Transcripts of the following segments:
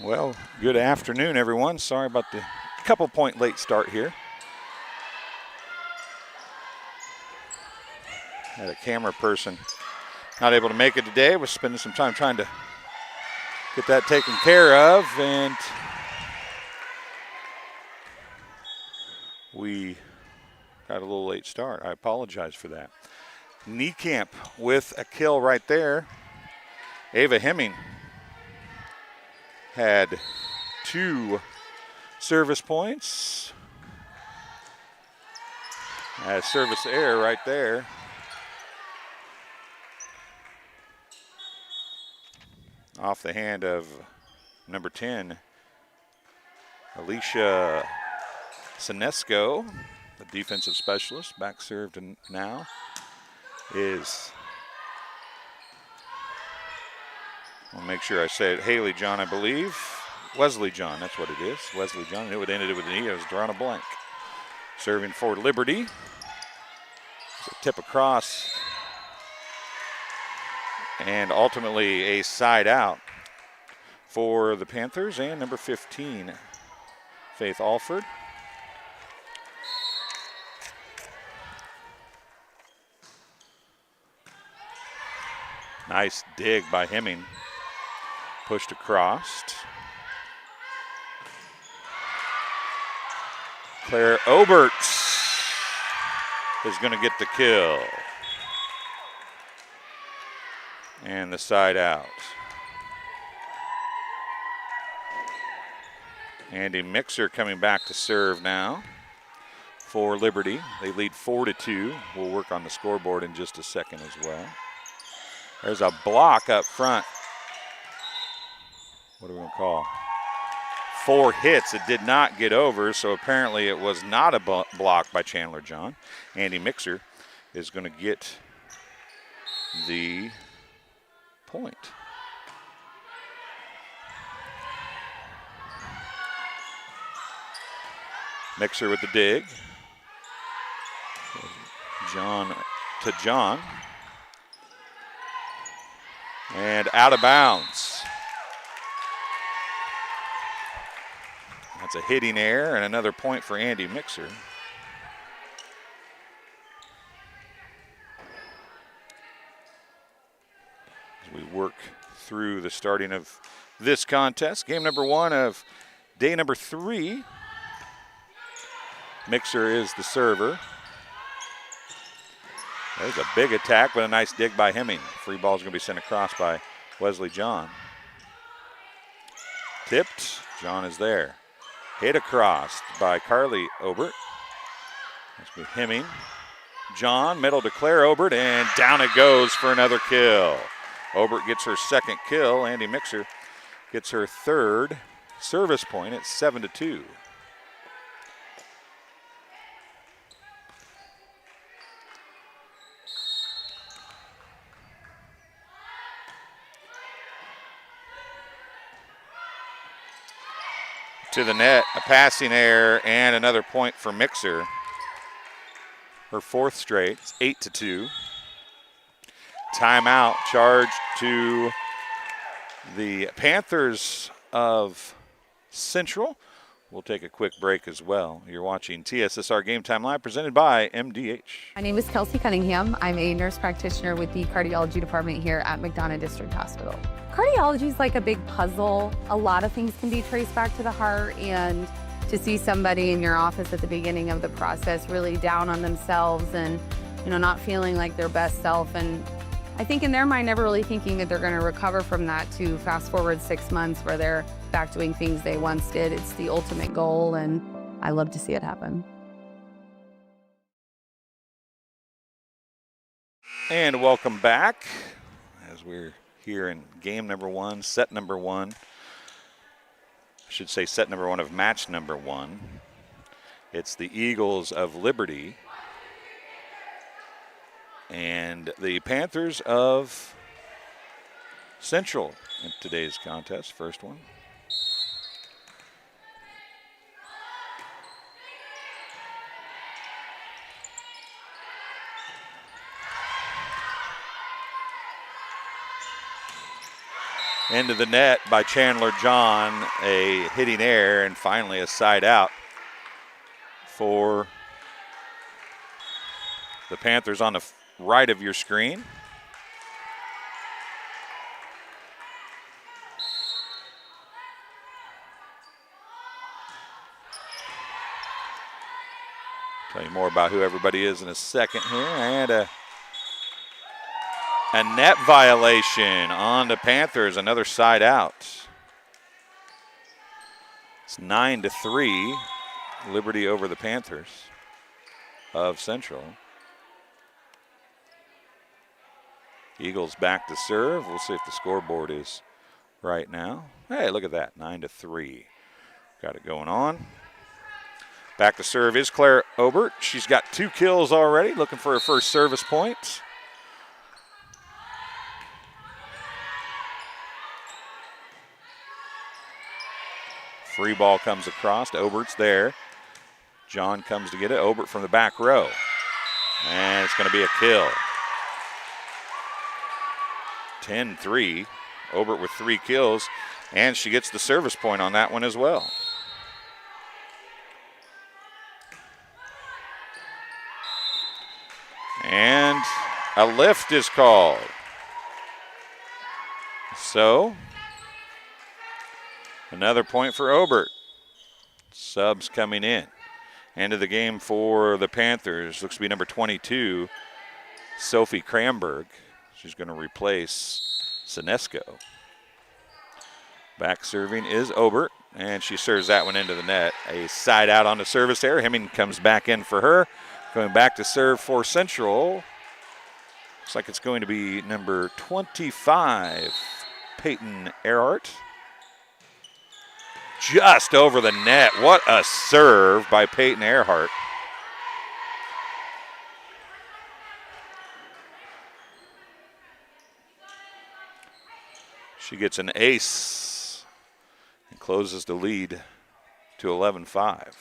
Well, good afternoon, everyone. Sorry about the couple point late start here. Had a camera person not able to make it today. Was spending some time trying to get that taken care of, and we got a little late start. I apologize for that. Niekamp with a kill right there. Ava Hemming had 2 service points. Service error right there. Off the hand of number 10, Alicia Sinesco, the defensive specialist. Back served now is, I'll make sure I say it, Haley John, I believe. Wesley John, that's what it is. Wesley John. I knew it ended with an E. I was drawing a blank. Serving for Liberty. It's a tip across. And ultimately a side out for the Panthers and number 15, Faith Alford. Nice dig by Hemming. Pushed across. Claire Oberts is going to get the kill. And the side out. Andy Mixer coming back to serve now for Liberty. They lead 4-2. We'll work on the scoreboard in just a second as well. There's a block up front. What are we going to call? 4 hits. It did not get over, so apparently it was not a block by Chandler John. Andy Mixer is going to get the point. Mixer with the dig. John to John. And out of bounds. That's a hitting error and another point for Andy Mixer. As we work through the starting of this contest, game number 1 of day number 3. Mixer is the server. There's a big attack, but a nice dig by Hemming. Free ball is going to be sent across by Wesley John. Tipped. John is there. Hit across by Carly Obert. That's with Hemming. John, middle to Claire Obert, and down it goes for another kill. Obert gets her 2nd kill. Andy Mixer gets her 3rd service point at 7-2. To the net, a passing error, and another point for Mixer. Her 4th straight, it's 8-2. Timeout charged to the Panthers of Central. We'll take a quick break as well. You're watching TSSR Game Time Live, presented by MDH. My name is Kelsey Cunningham. I'm a nurse practitioner with the cardiology department here at McDonough District Hospital. Cardiology is like a big puzzle. A lot of things can be traced back to the heart, and to see somebody in your office at the beginning of the process really down on themselves and, not feeling like their best self, and I think in their mind never really thinking that they're going to recover from that, to fast forward 6 months where they're back doing things they once did. It's the ultimate goal, and I love to see it happen. And welcome back as we're here in game number 1, set number 1. I should say set number 1 of match number 1. It's the Eagles of Liberty and the Panthers of Central in today's contest. First one. Into the net by Chandler John, a hitting error, and finally a side out for the Panthers on the right of your screen. Tell you more about who everybody is in a second here. And a net violation on the Panthers, another side out. It's 9-3, Liberty over the Panthers of Central. Eagles back to serve. We'll see if the scoreboard is right now. Hey, look at that, 9-3. Got it going on. Back to serve is Claire Obert. She's got 2 kills already, looking for her first service point. Free ball comes across. Obert's there. John comes to get it. Obert from the back row. And it's going to be a kill. 10-3. Obert with 3 kills. And she gets the service point on that one as well. And a lift is called. So, another point for Obert. Subs coming in. End of the game for the Panthers. Looks to be number 22, Sophie Kramberg. She's going to replace Sinesco. Back serving is Obert, and she serves that one into the net. A side out on the service error. Hemming comes back in for her. Going back to serve for Central. Looks like it's going to be number 25, Peyton Earhart. Just over the net. What a serve by Peyton Earhart. She gets an ace and closes the lead to 11-5.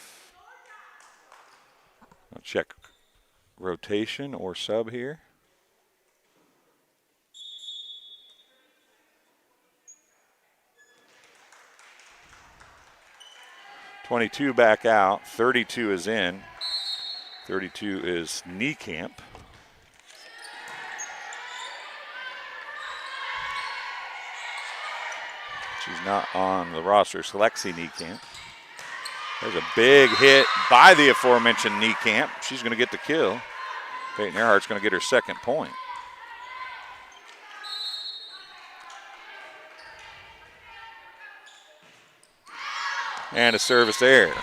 I'll check rotation or sub here. .22 back out, 32 is in. 32 is Niekamp. She's not on the roster, it's Lexi Niekamp. There's a big hit by the aforementioned Niekamp. She's going to get the kill. Peyton Earhart's going to get her second point. And a service error.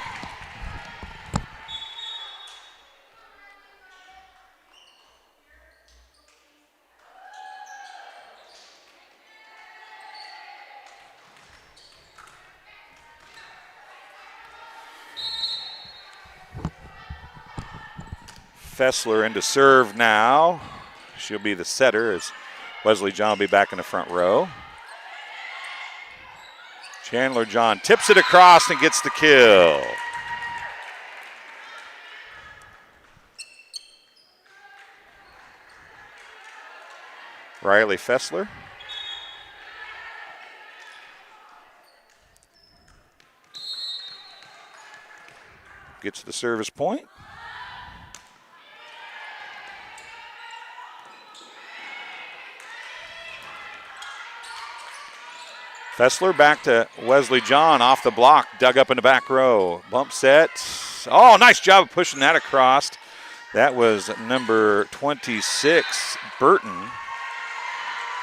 Fessler into serve now. She'll be the setter as Wesley John will be back in the front row. Chandler John tips it across and gets the kill. Riley Fessler. Gets the service point. Fessler back to Wesley John off the block, dug up in the back row. Bump set. Oh, nice job of pushing that across. That was number 26, Burton.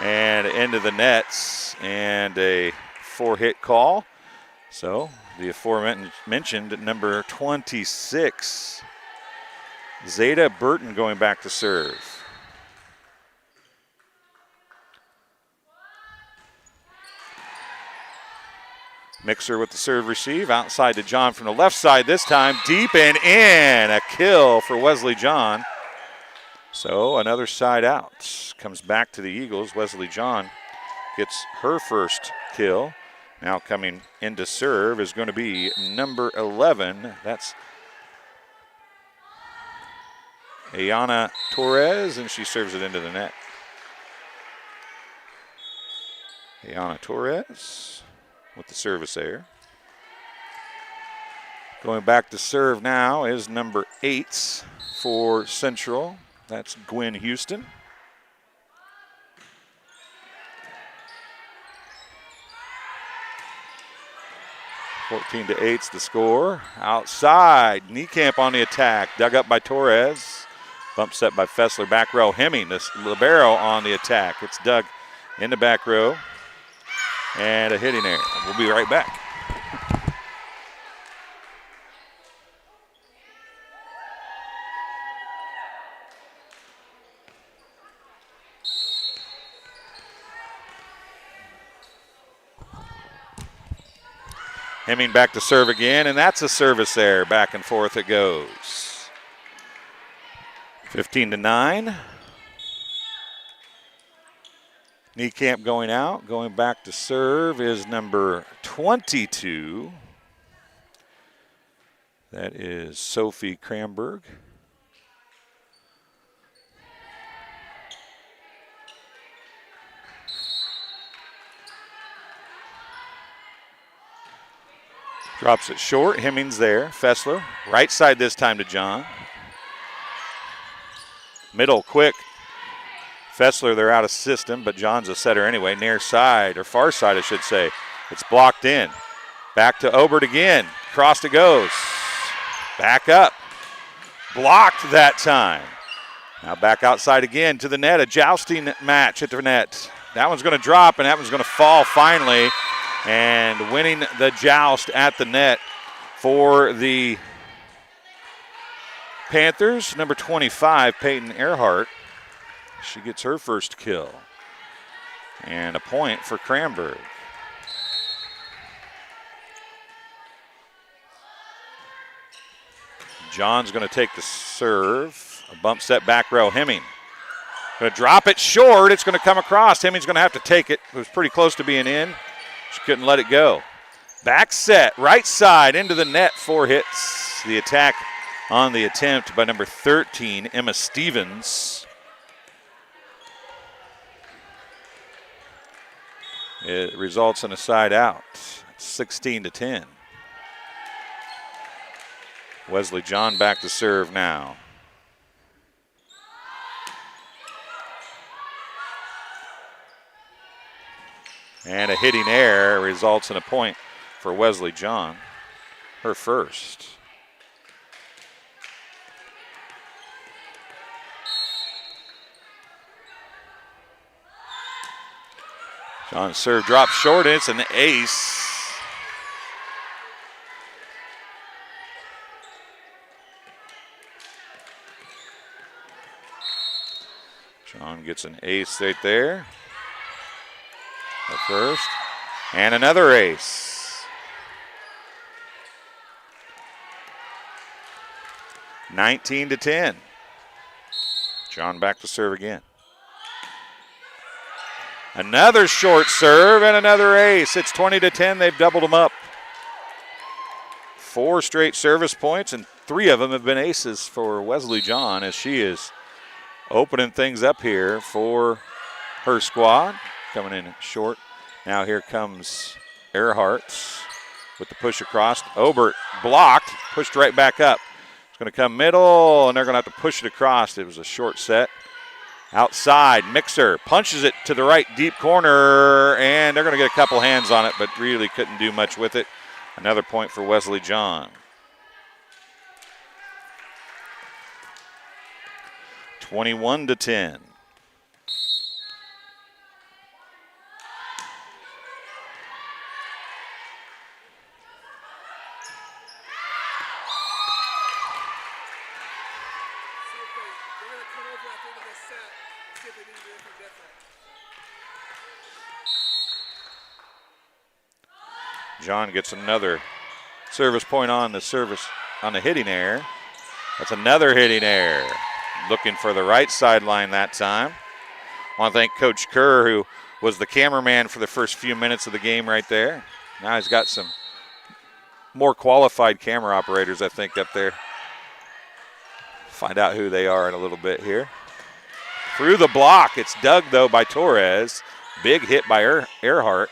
And into the nets and a 4-hit call. So the aforementioned number 26, Zeta Burton going back to serve. Mixer with the serve receive, outside to John from the left side this time, deep and in, a kill for Wesley John. So another side out, comes back to the Eagles. Wesley John gets her first kill. Now coming in to serve is going to be number 11. That's Ayana Torres, and she serves it into the net. Ayana Torres with the service error. Going back to serve now is number 8 for Central. That's Gwen Houston. (14 to 8's the score. Outside, Niekamp on the attack. Dug up by Torres. Bump set by Fessler. Back row, Hemming, this libero on the attack. It's dug in the back row. And a hitting error. We'll be right back. Hemming back to serve again, and that's a service error. Back and forth it goes. 15 to 9. Niekamp going out. Going back to serve is number 22. That is Sophie Kramberg. Drops it short. Hemming's there. Fessler. Right side this time to John. Middle quick. Fessler, they're out of system, but John's a setter anyway. Near side, or far side, I should say. It's blocked in. Back to Obert again. Crossed it goes. Back up. Blocked that time. Now back outside again to the net. A jousting match at the net. That one's going to drop, and that one's going to fall finally. And winning the joust at the net for the Panthers, number 25, Peyton Earhart. She gets her first kill. And a point for Kramberg. John's going to take the serve. A bump set back row. Hemming. Going to drop it short. It's going to come across. Hemming's going to have to take it. It was pretty close to being in. She couldn't let it go. Back set, right side into the net, 4 hits. The attack on the attempt by number 13, Emma Stevens. It results in a side out, 16 to 10. Wesley John back to serve now. And a hitting error results in a point for Wesley John, her first. John's serve drops short, and it's an ace. John gets an ace right there. The first, and another ace. 19 to 10. John back to serve again. Another short serve and another ace. It's 20 to 10. They've doubled them up. 4 straight service points, and 3 of them have been aces for Wesley John as she is opening things up here for her squad. Coming in short. Now here comes Earhart with the push across. Obert blocked, pushed right back up. It's going to come middle, and they're going to have to push it across. It was a short set. Outside, Mixer punches it to the right deep corner, and they're going to get a couple hands on it, but really couldn't do much with it. Another point for Wesley John. 21 to 10. John gets another service point on the hitting error. That's another hitting error. Looking for the right sideline that time. I want to thank Coach Kerr, who was the cameraman for the first few minutes of the game right there. Now he's got some more qualified camera operators, I think, up there. Find out who they are in a little bit here. Through the block. It's dug, though, by Torres. Big hit by Earhart.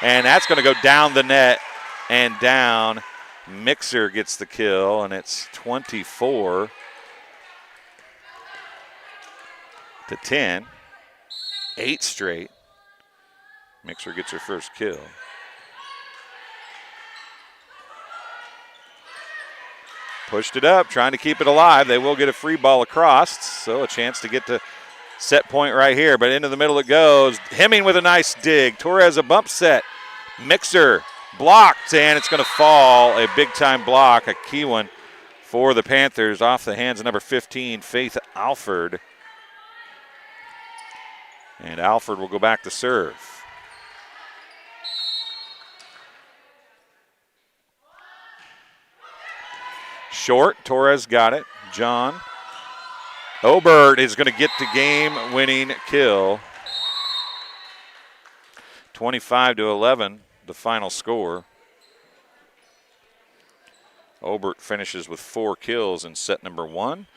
And that's going to go down the net and down. Mixer gets the kill, and it's 24-10. 8 straight. Mixer gets her first kill. Pushed it up, trying to keep it alive. They will get a free ball across, so a chance to get to set point right here. But into the middle it goes. Hemming with a nice dig. Torres a bump set. Mixer blocked, and it's going to fall. A big-time block, a key one for the Panthers off the hands of number 15, Faith Alford. And Alford will go back to serve. Short, Torres got it. John. Obert is going to get the game-winning kill. 25-11, the final score. Obert finishes with 4 kills in set number 1.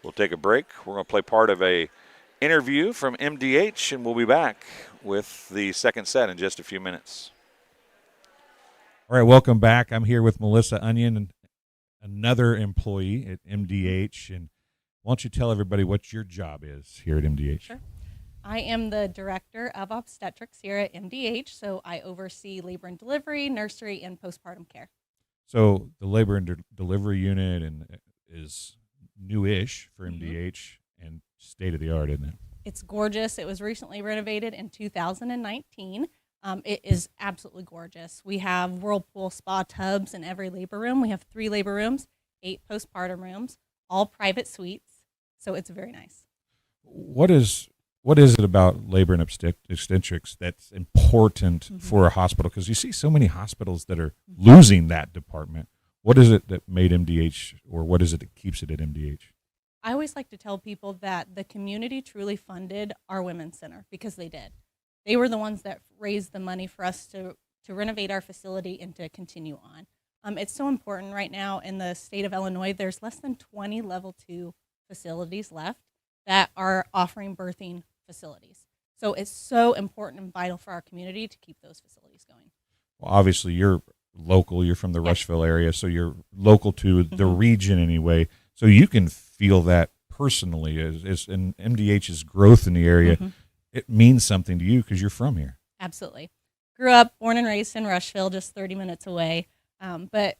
We'll take a break. We're going to play part of a interview from MDH, and we'll be back with the second set in just a few minutes. All right, welcome back. I'm here with Melissa Onion, and another employee at MDH. And why don't you tell everybody what your job is here at MDH? Sure. I am the Director of Obstetrics here at MDH, so I oversee labor and delivery, nursery, and postpartum care. So the labor and delivery unit is newish for MDH and state-of-the-art, isn't it? It's gorgeous. It was recently renovated in 2019. It is absolutely gorgeous. We have whirlpool spa tubs in every labor room. We have 3 labor rooms, 8 postpartum rooms, all private suites, so it's very nice. What is it about labor and obstetrics that's important for a hospital? Because you see so many hospitals that are losing that department. What is it that made MDH, or what is it that keeps it at MDH? I always like to tell people that the community truly funded our women's center, because they did. They were the ones that raised the money for us to renovate our facility and to continue on. It's so important right now in the state of Illinois. There's less than 20 level 2 facilities left that are offering birthing facilities. So it's so important and vital for our community to keep those facilities going. Well, obviously you're local. You're from the Rushville area, so you're local to the region anyway. So you can feel that personally as in MDH's growth in the area. It means something to you because you're from here. Absolutely. Grew up, born and raised in Rushville, just 30 minutes away. But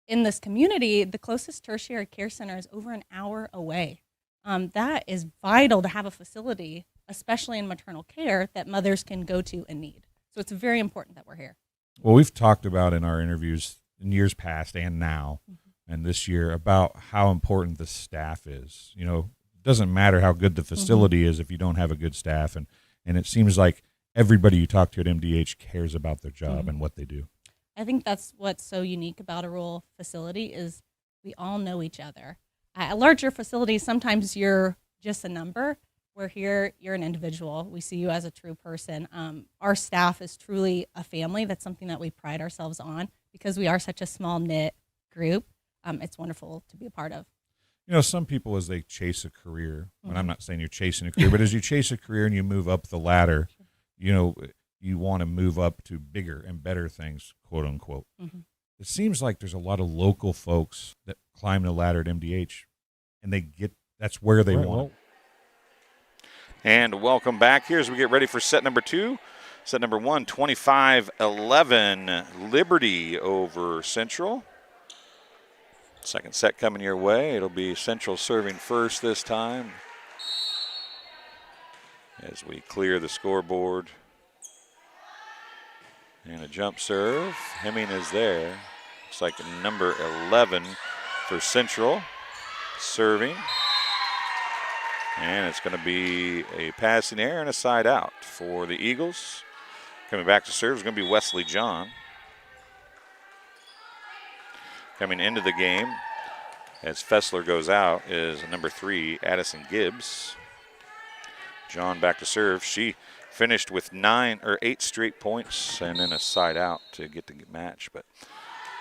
in this community, the closest tertiary care center is over an hour away. That is vital to have a facility, especially in maternal care, that mothers can go to and need. So it's very important that we're here. Well, we've talked about in our interviews in years past and now and this year about how important the staff is. You know, it doesn't matter how good the facility is if you don't have a good staff. And it seems like everybody you talk to at MDH cares about their job and what they do. I think that's what's so unique about a rural facility is we all know each other. At larger facilities, sometimes you're just a number. Where here, you're an individual. We see you as a true person. Our staff is truly a family. That's something that we pride ourselves on because we are such a small-knit group. It's wonderful to be a part of. You know, some people, as they chase a career, and I'm not saying you're chasing a career, but as you chase a career and you move up the ladder, you know, you want to move up to bigger and better things, quote unquote. It seems like there's a lot of local folks that climb the ladder at MDH, and that's where they want. And welcome back here as we get ready for set number 2. Set number 1, 25-11, Liberty over Central. Second set coming your way. It'll be Central serving first this time as we clear the scoreboard. And a jump serve. Hemming is there. Looks like number 11 for Central serving. And it's going to be a passing error and a side out for the Eagles. Coming back to serve is going to be Wesley John. Coming into the game as Fessler goes out is number 3, Addison Gibbs. John back to serve. She finished with 8 straight points and then a side out to get the match. But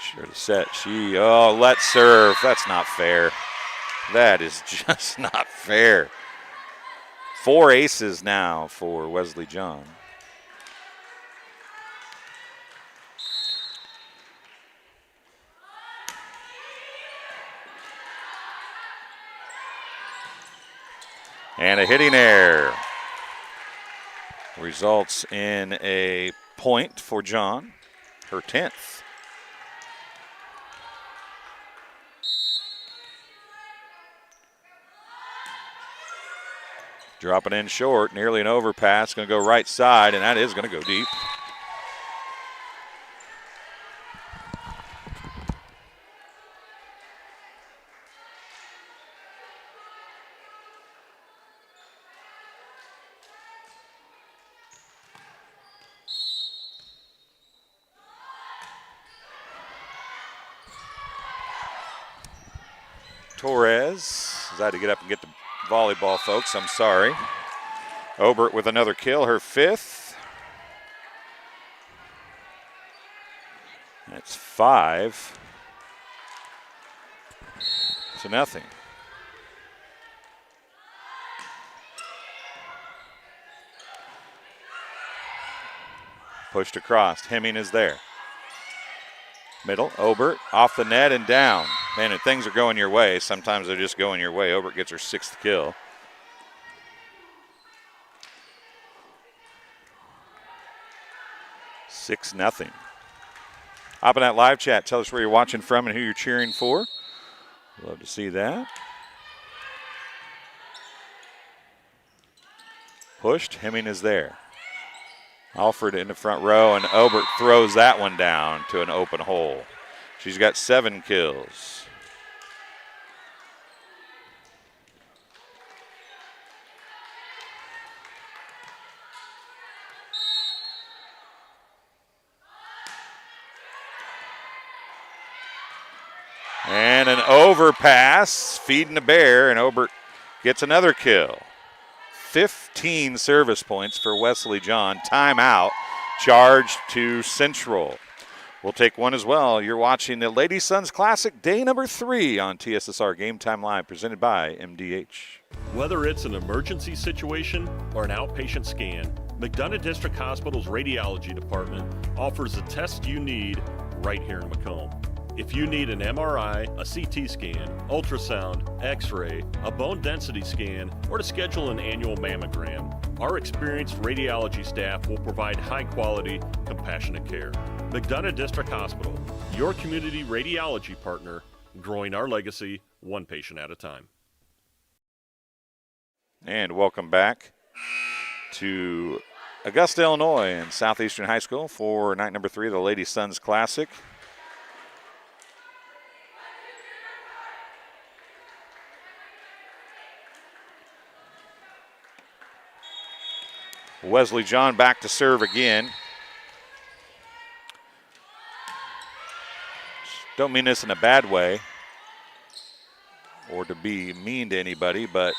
sure to set. Let's serve. That's not fair. That is just not fair. 4 aces now for Wesley John. And a hitting error results in a point for John, her 10th. Dropping in short, nearly an overpass, going to go right side, and that is going to go deep. Torres has had to get up and get the volleyball, folks. I'm sorry. Obert with another kill, her 5th. That's 5 to nothing. Pushed across. Hemming is there. Middle, Obert, off the net and down. Man, if things are going your way, sometimes they're just going your way. Obert gets her 6th kill. Six nothing. Hop in that live chat. Tell us where you're watching from and who you're cheering for. Love to see that. Pushed. Hemming is there. Alford in the front row, and Obert throws that one down to an open hole. She's got 7 kills. And an overpass, feeding the bear, and Obert gets another kill. 15 service points for Wesley John. Timeout, charged to Central. We'll take one as well. You're watching the Lady Sons Classic, day number 3 on TSSR Game Time Live, presented by MDH. Whether it's an emergency situation or an outpatient scan, McDonough District Hospital's radiology department offers the test you need right here in Macomb. If you need an MRI, a CT scan, ultrasound, x-ray, a bone density scan, or to schedule an annual mammogram, our experienced radiology staff will provide high-quality, compassionate care. McDonough District Hospital, your community radiology partner, growing our legacy one patient at a time. And welcome back to Augusta, Illinois and Southeastern High School for night number 3 of the Lady Sons Classic. Wesley John back to serve again. Don't mean this in a bad way or to be mean to anybody, but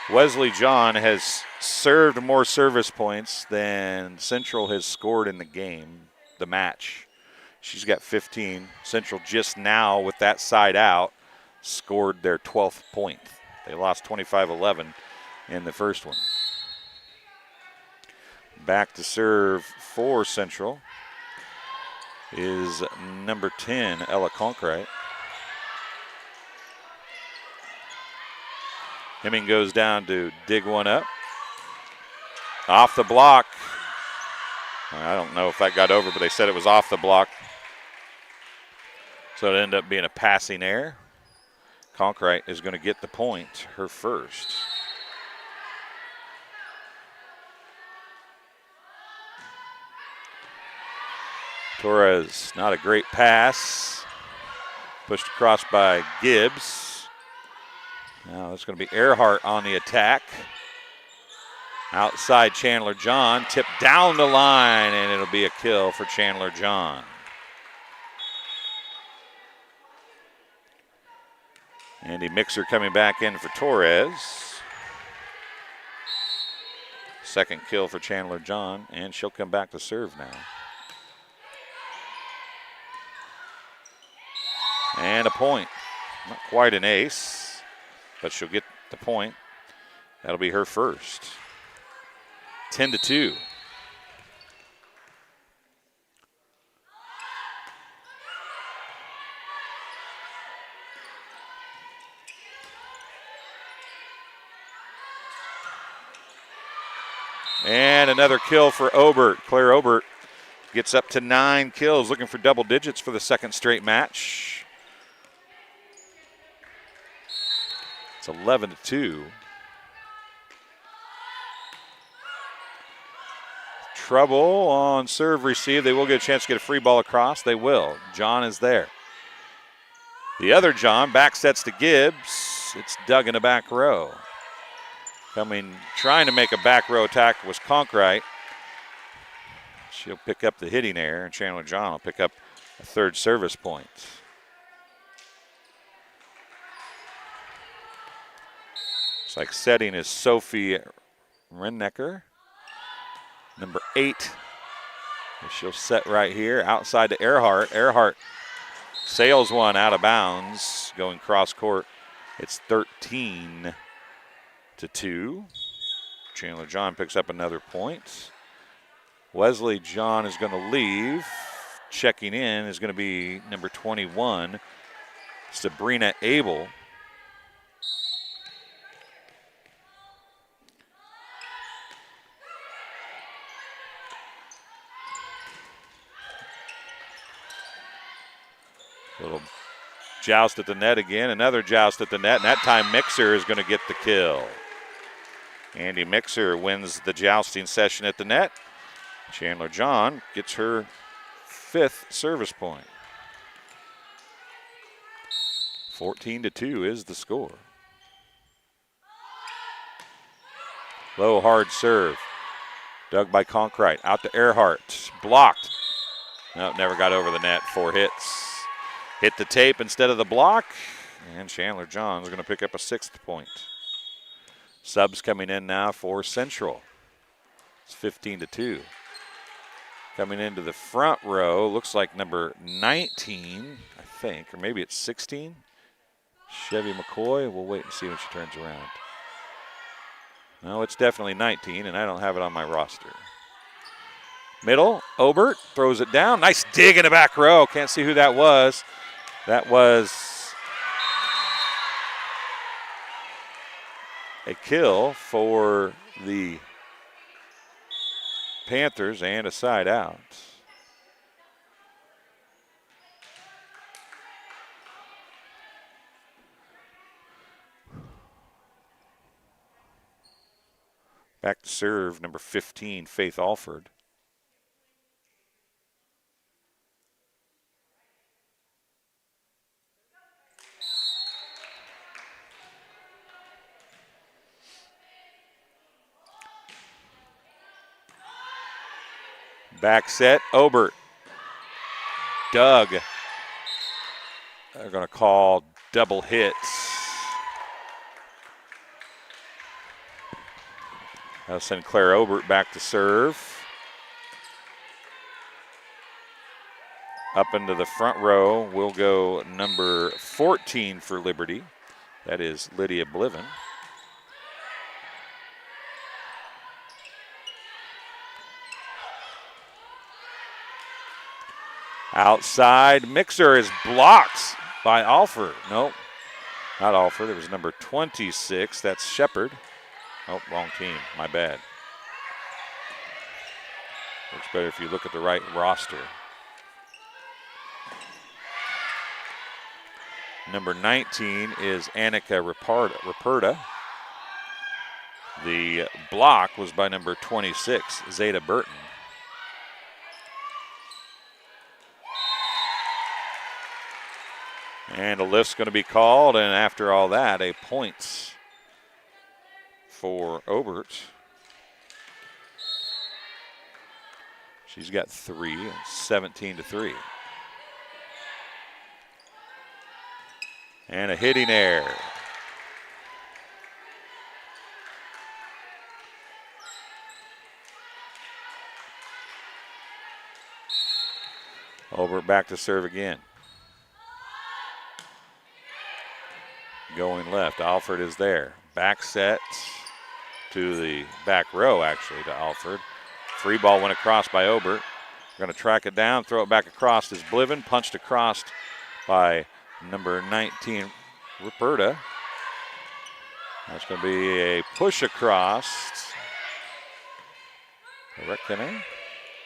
Wesley John has served more service points than Central has scored in the game, the match. She's got 15. Central just now with that side out scored their 12th point. They lost 25-11 in the first one. Back to serve for Central is number 10, Ella Conkright. Hemming goes down to dig one up. Off the block. I don't know if that got over, but they said it was off the block. So it ended up being a passing error. Conkright is going to get the point, her first. Torres, not a great pass. Pushed across by Gibbs. Now it's going to be Earhart on the attack. Outside Chandler John, tipped down the line, and it'll be a kill for Chandler John. Andy Mixer coming back in for Torres. Second kill for Chandler John, and she'll come back to serve now. And a point. Not quite an ace, but she'll get the point. That'll be her first. 10-2. And another kill for Obert. Claire Obert gets up to 9 kills, looking for double digits for the second straight match. It's 11-2. Trouble on serve receive. They will get a chance to get a free ball across. They will. John is there. The other John back sets to Gibbs. It's dug in the back row. Trying to make a back row attack was Conkright. She'll pick up the hitting error, and Chandler John will pick up a third service point. Looks like setting is Sophie Rennecker, number 8. She'll set right here outside to Earhart. Earhart sails one out of bounds, going cross court. It's 13-2. Chandler John picks up another point. Wesley John is going to leave. Checking in is going to be number 21, Sabrina Abel. Little joust at the net again, another joust at the net, and that time Mixer is going to get the kill. Andy Mixer wins the jousting session at the net. Chandler John gets her 5th service point. 14-2 is the score. Low hard serve. Dug by Conkright. Out to Earhart. Blocked. No, never got over the net. 4 hits. Hit the tape instead of the block. And Chandler John is going to pick up a 6th point. Subs coming in now for Central. It's 15-2. Coming into the front row, looks like number 19, I think, or maybe it's 16. Chevy McCoy. We'll wait and see when she turns around. No, it's definitely 19, and I don't have it on my roster. Middle, Obert throws it down. Nice dig in the back row. Can't see who that was. That was a kill for the Panthers and a side out. Back to serve, number 15, Faith Alford. Back set, Obert. Doug. They're going to call double hits. That'll send Claire Obert back to serve. Up into the front row will go number 14 for Liberty. That is Lydia Bliven. Outside, Mixer is blocked by Alford. Nope, not Alford. It was number 26. That's Shepard. Oh, wrong team. My bad. Looks better if you look at the right roster. Number 19 is Annika Raperta. The block was by number 26, Zeta Burton. And a lift's going to be called, and after all that, a point for Obert. She's got 3, 17-3. And a hitting error. Obert back to serve again. Going left, Alford is there. Back set to the back row, actually, to Alford. Free ball went across by Obert. Going to track it down, throw it back across as Bliven, punched across by number 19, Raperta. That's going to be a push across. Reckoning,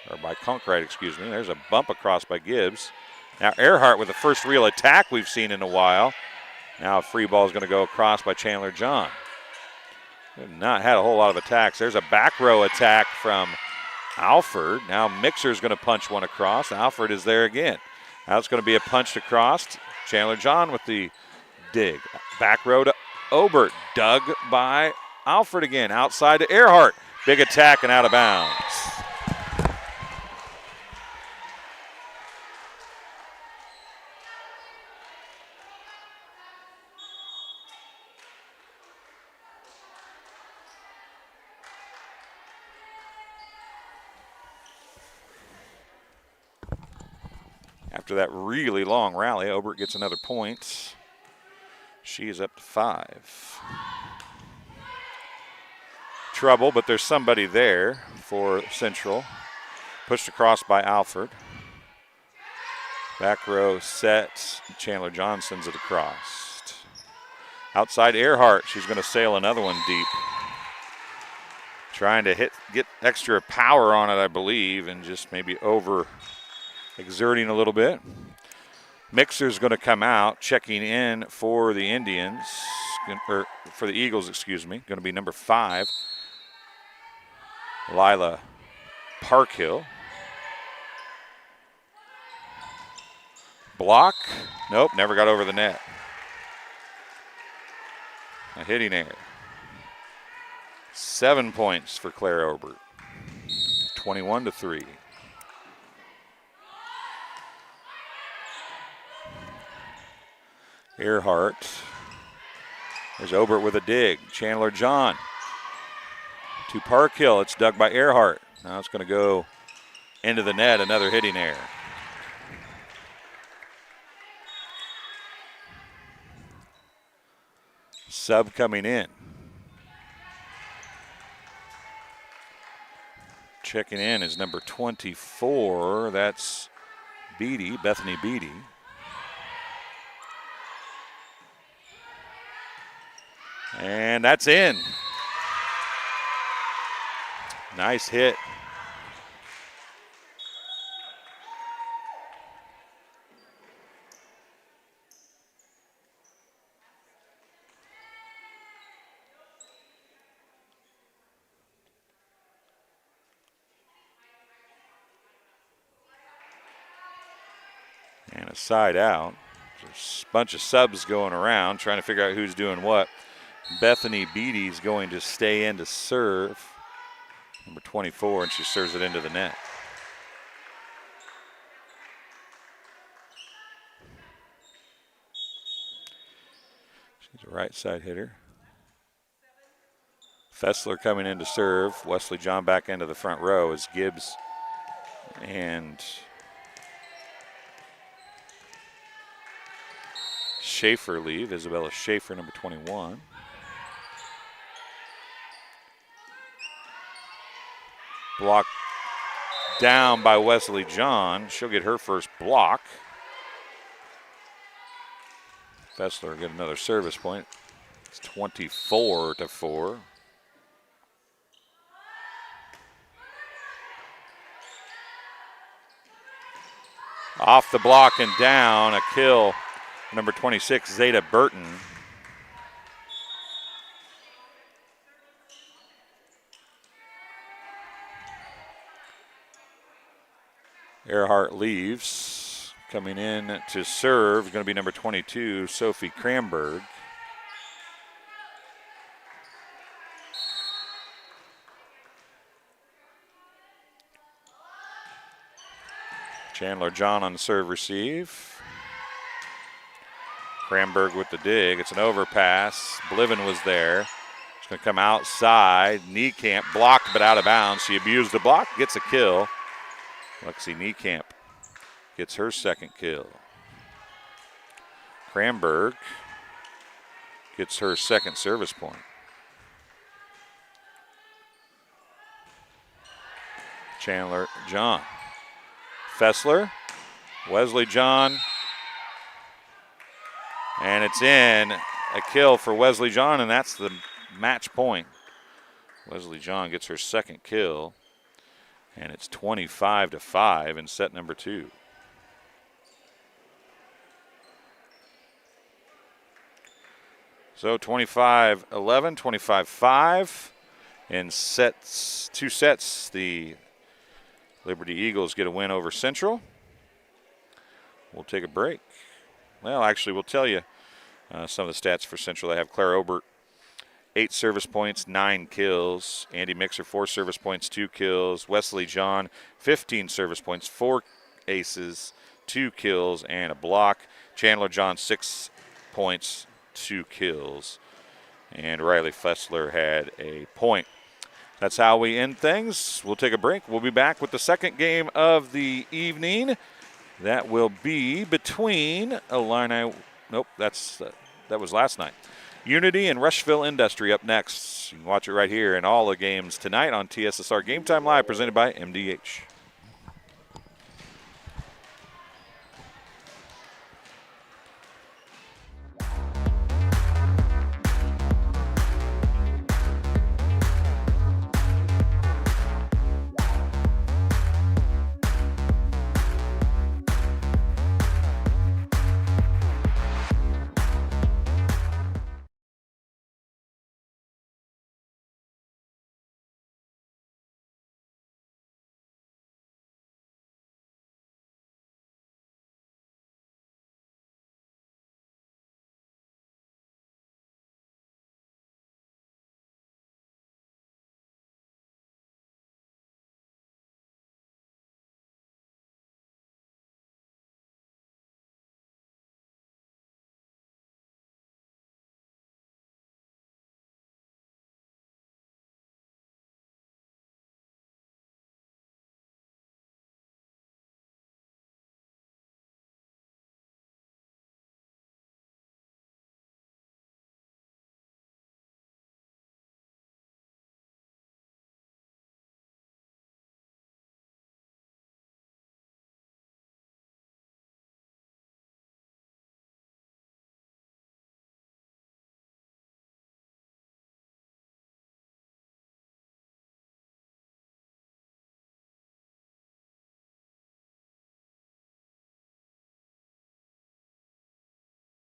or by Conkright, excuse me. There's a bump across by Gibbs. Now Earhart with the first real attack we've seen in a while. Now a free ball is going to go across by Chandler John. They've not had a whole lot of attacks. There's a back row attack from Alford. Now Mixer's going to punch one across. Alford is there again. Now it's going to be a punch across. Chandler John with the dig. Back row to Obert. Dug by Alford again. Outside to Earhart. Big attack and out of bounds. After that really long rally, Obert gets another point. She is up to 5. Trouble, but there's somebody there for Central. Pushed across by Alford. Back row set. Chandler Johnson's it across. Outside Earhart, she's going to sail another one deep. Trying to get extra power on it, I believe, and just maybe over exerting a little bit. Mixer's going to come out, checking in for the Indians, or for the Eagles, excuse me. Going to be number 5, Lila Parkhill. Block. Nope, never got over the net. A hitting error. 7 points for Claire Obert. 21-3. Earhart. There's Obert with a dig. Chandler John to Parkhill. It's dug by Earhart. Now it's going to go into the net. Another hitting error. Sub coming in. Checking in is number 24. That's Beatty, Bethany Beatty. And that's in. Nice hit. And a side out. There's a bunch of subs going around trying to figure out who's doing what. Bethany Beatty's going to stay in to serve. Number 24, and she serves it into the net. She's a right side hitter. Fessler coming in to serve. Wesley John back into the front row as Gibbs and Schaefer leave. Isabella Schaefer, number 21. Blocked down by Wesley John. She'll get her first block. Fessler get another service point. It's 24-4. Off the block and down, a kill. Number 26, Zeta Burton. Earhart leaves. Coming in to serve is going to be number 22, Sophie Kramberg. Chandler John on the serve receive. Kramberg with the dig. It's an overpass. Bliven was there. It's going to come outside. Niekamp blocked but out of bounds. She abused the block, gets a kill. Lexi Niekamp gets her second kill. Kramberg gets her second service point. Chandler John. Fessler, Wesley John, and it's in. A kill for Wesley John, and that's the match point. Wesley John gets her second kill. And it's 25-5 in set number 2. So 25-11, 25-5 in sets, 2 sets. The Liberty Eagles get a win over Central. We'll take a break. Well, actually, we'll tell you some of the stats for Central. They have Claire Obert, 8 service points, 9 kills. Andy Mixer, 4 service points, 2 kills. Wesley John, 15 service points, 4 aces, 2 kills, and a block. Chandler John, 6 points, 2 kills. And Riley Fessler had a point. That's how we end things. We'll take a break. We'll be back with the second game of the evening. That will be between Illini. Nope, that was last night. Unity and Rushville Industry up next. You can watch it right here in all the games tonight on TSSR Game Time Live, presented by MDH.